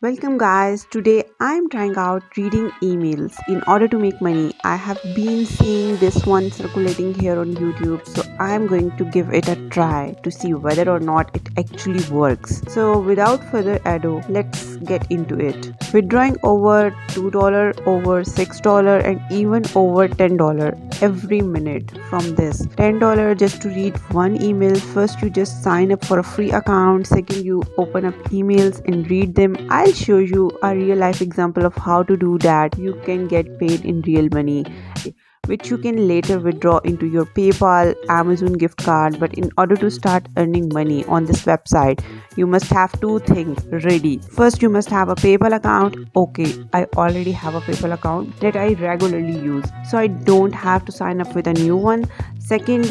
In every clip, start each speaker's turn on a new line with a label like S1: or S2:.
S1: Welcome, guys. Today I'm trying out reading emails in order to make money. I have been seeing this one circulating here on YouTube, so I'm going to give it a try to see whether or not it actually works. So, without further ado, let's get into it. Withdrawing over $2, over $6, and even over $10 every minute from this. $10 just to read one email. First, you just sign up for a free account. Second, you open up emails and read them. I'll show you a real life example of how to do that. You can get paid in real money, which you can later withdraw into your PayPal, Amazon gift card. But in order to start earning money on this website, you must have two things ready. First, you must have a PayPal account. Okay, I already have a PayPal account that I regularly use, so I don't have to sign up with a new one. Second,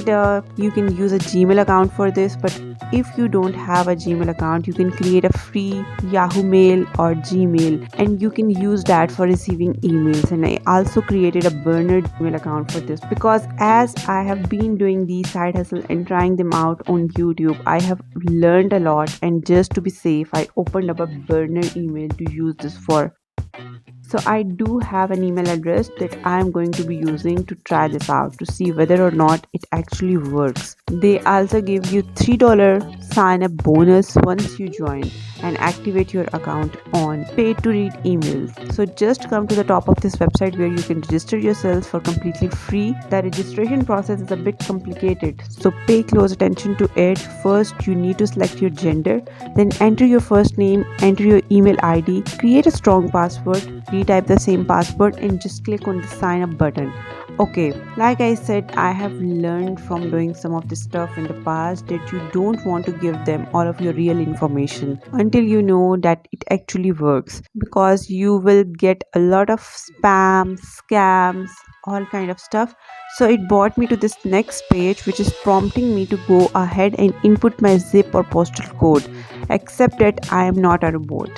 S1: you can use a Gmail account for this, but if you don't have a Gmail account, you can create a free Yahoo Mail or Gmail, and you can use that for receiving emails. And I also created a burner Gmail account for this because as I have been doing these side hustle and trying them out on YouTube, I have learned a lot, and just to be safe, I opened up a burner email to use this for. So I do have an email address that I am going to be using to try this out to see whether or not it actually works. They also give you $3 sign up bonus once you join and activate your account on pay to read emails. So just come to the top of this website where you can register yourself for completely free. The registration process is a bit complicated, so pay close attention to it. First, you need to select your gender, then enter your first name, enter your email ID, create a strong password, retype the same password, and just click on the sign up button. Okay, like I said, I have learned from doing some of this stuff in the past that you don't want to give them all of your real information until you know that it actually works, because you will get a lot of spam, scams, all kind of stuff. So it brought me to this next page, which is prompting me to go ahead and input my zip or postal code, except that I am not a robot.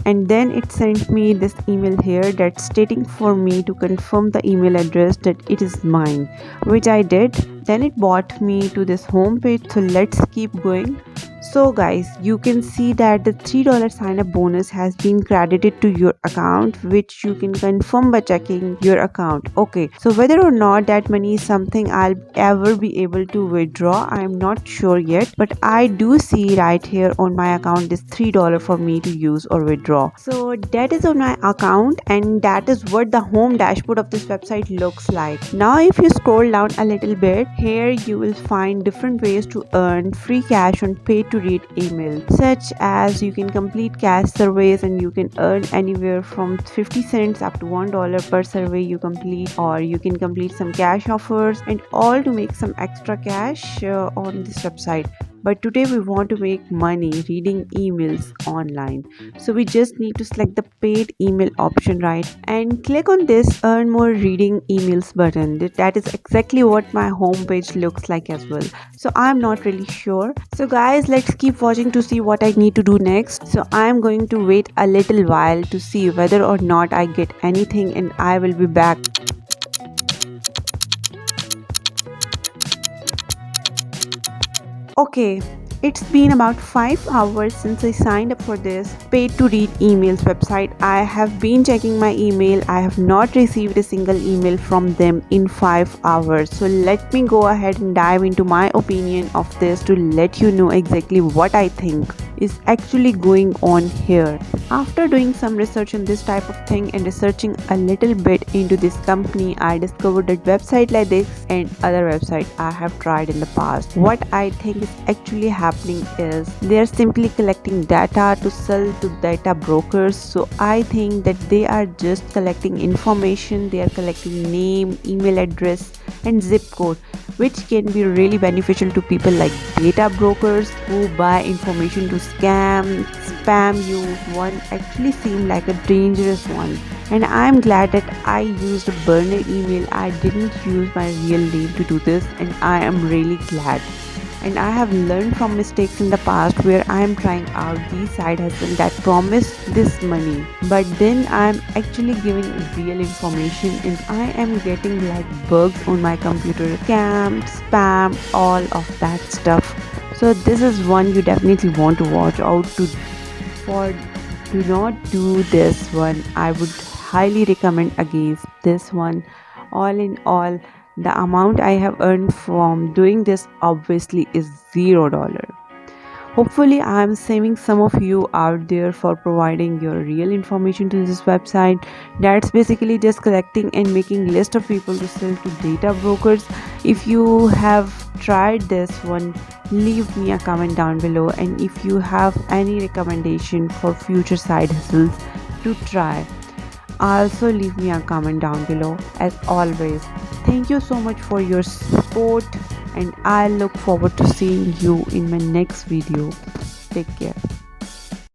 S1: And then it sent me this email here that's stating for me to confirm the email address that it is mine, which I did. Then it brought me to this home page, so let's keep going. So guys, you can see that the $3 sign up bonus has been credited to your account, which you can confirm by checking your account. Okay, so whether or not that money is something I'll ever be able to withdraw, I'm not sure yet, but I do see right here on my account this $3 for me to use or withdraw. So that is on my account, and that is what the home dashboard of this website looks like. Now if you scroll down a little bit, here you will find different ways to earn free cash on pay to read email, such as you can complete cash surveys and you can earn anywhere from 50 cents up to $1 per survey you complete, or you can complete some cash offers and all to make some extra cash on this website. But today we want to make money reading emails online. So we just need to select the paid email option, right? And click on this earn more reading emails button. That is exactly what my homepage looks like as well. So I'm not really sure. So guys, let's keep watching to see what I need to do next. So I'm going to wait a little while to see whether or not I get anything, and I will be back. Okay, it's been about 5 hours since I signed up for this paid to read emails website. I have been checking my email. I have not received a single email from them in 5 hours. So let me go ahead and dive into my opinion of this to let you know exactly what I think is actually going on here. After doing some research on this type of thing and researching a little bit into this company, I discovered that website like this and other websites I have tried in the past, what I think is actually happening is they are simply collecting data to sell to data brokers. So I think that they are just collecting information. They are collecting name, email address, and zip code, which can be really beneficial to people like data brokers who buy information to spam you. One actually seemed like a dangerous one, and I'm glad that I used a burner email. I didn't use my real name to do this, and I am really glad. And I have learned from mistakes in the past where I am trying out these side hustles that promise this money, but then I am actually giving real information and I am getting like bugs on my computer, scam, spam, all of that stuff. So this is one you definitely want to watch out to for do not do this one. I would highly recommend against this one. All in all, the amount I have earned from doing this obviously is $0. Hopefully, I am saving some of you out there for providing your real information to this website. That's basically just collecting and making list of people to sell to data brokers. If you have tried this one, leave me a comment down below. And if you have any recommendation for future side hustles to try, also leave me a comment down below. As always, thank you so much for your support, and I look forward to seeing you in my next video. Take care.